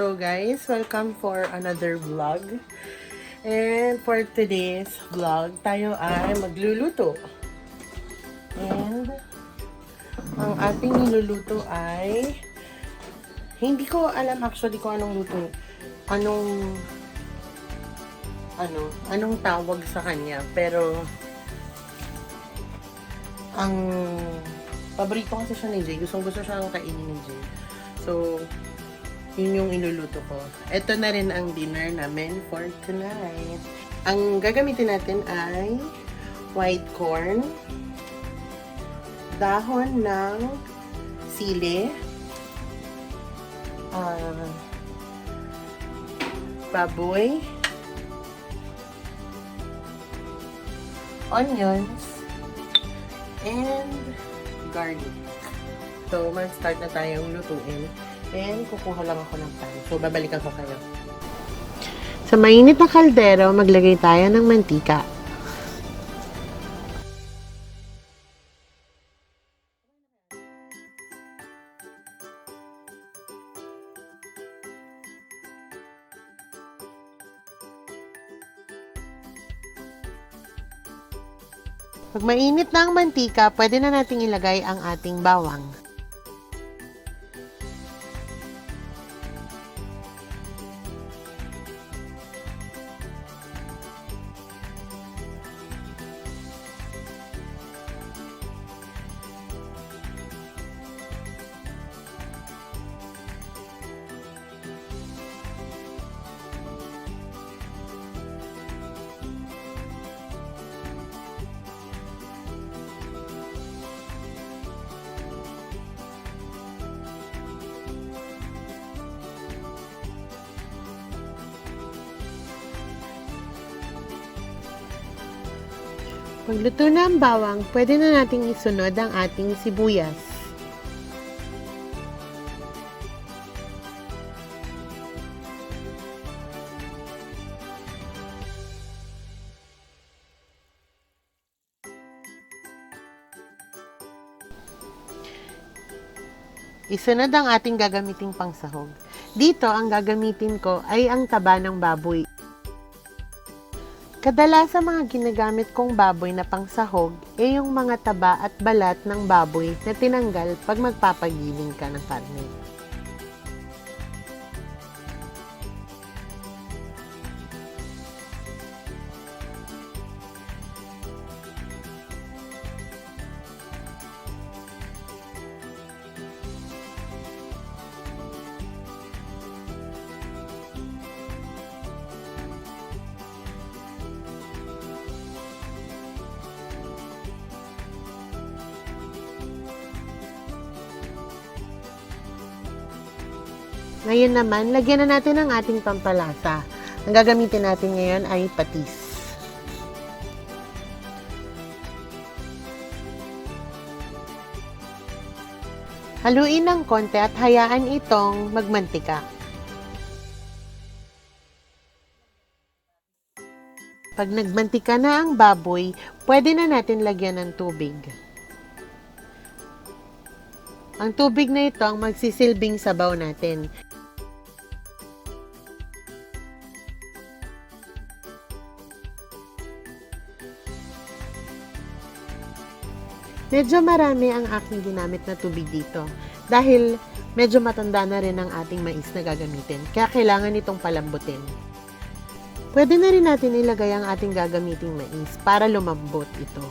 So guys, welcome for another vlog. And for today's vlog, tayo ay magluluto. And ang ating niluluto ay hindi ko alam actually kung anong luto. Anong tawag sa kanya. Pero ang paborito kasi siya ni Jay. Gustong-gusto siyang kainin ni Jay. So, yun yung iluluto ko. Ito na rin ang dinner namin for tonight. Ang gagamitin natin ay white corn, dahon ng sili, baboy, onions, and garlic. So, mag-start na tayong lutuin. And, kukuha lang ako ng pan. So, babalikan ko kayo. Sa mainit na kaldero, maglagay tayo ng mantika. Pag mainit na ang mantika, pwede na nating ilagay ang ating bawang. Pag luto na ang bawang, pwede na nating isunod ang ating sibuyas. Isunod ang ating gagamiting pangsahog. Dito, ang gagamitin ko ay ang taba ng baboy. Kadalasan mga ginagamit kong baboy na pangsahog ay yung mga taba at balat ng baboy na tinanggal pag magpapagiling ka ng karne. Ngayon naman, lagyan na natin ang ating pampalasa. Ang gagamitin natin ngayon ay patis. Haluin ng konti at hayaan itong magmantika. Pag nagmantika na ang baboy, pwede na natin lagyan ng tubig. Ang tubig na ito ang magsisilbing sabaw natin. Medyo marami ang aking ginamit na tubig dito dahil medyo matanda na rin ang ating mais na gagamitin, kaya kailangan itong palambutin. Pwede na rin natin ilagay ang ating gagamiting mais para lumambot ito.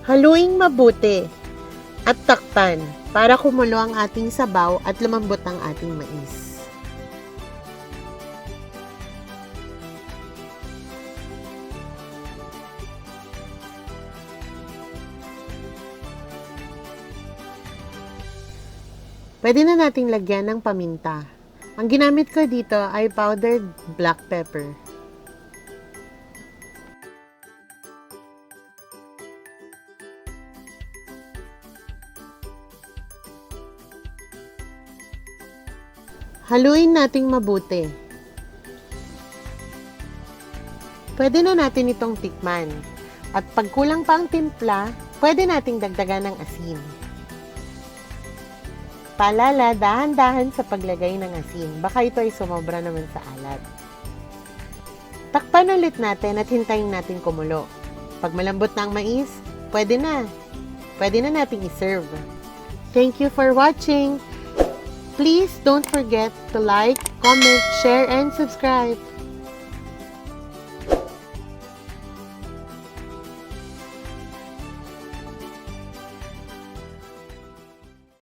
Haluing mabuti at takpan para kumulo ang ating sabaw at lumambot ang ating mais. Pwede na nating lagyan ng paminta. Ang ginamit ko dito ay powdered black pepper. Haluin nating mabuti. Pwede na natin itong tikman. At pag kulang pa ang timpla, pwede nating dagdagan ng asin. Paalala, dahan-dahan sa paglagay ng asin. Baka ito ay sumobra naman sa alat. Takpan ulit natin at hintayin natin kumulo. Pag malambot na ang mais, pwede na. Pwede na nating iserve. Thank you for watching. Please don't forget to like, comment, share, and subscribe.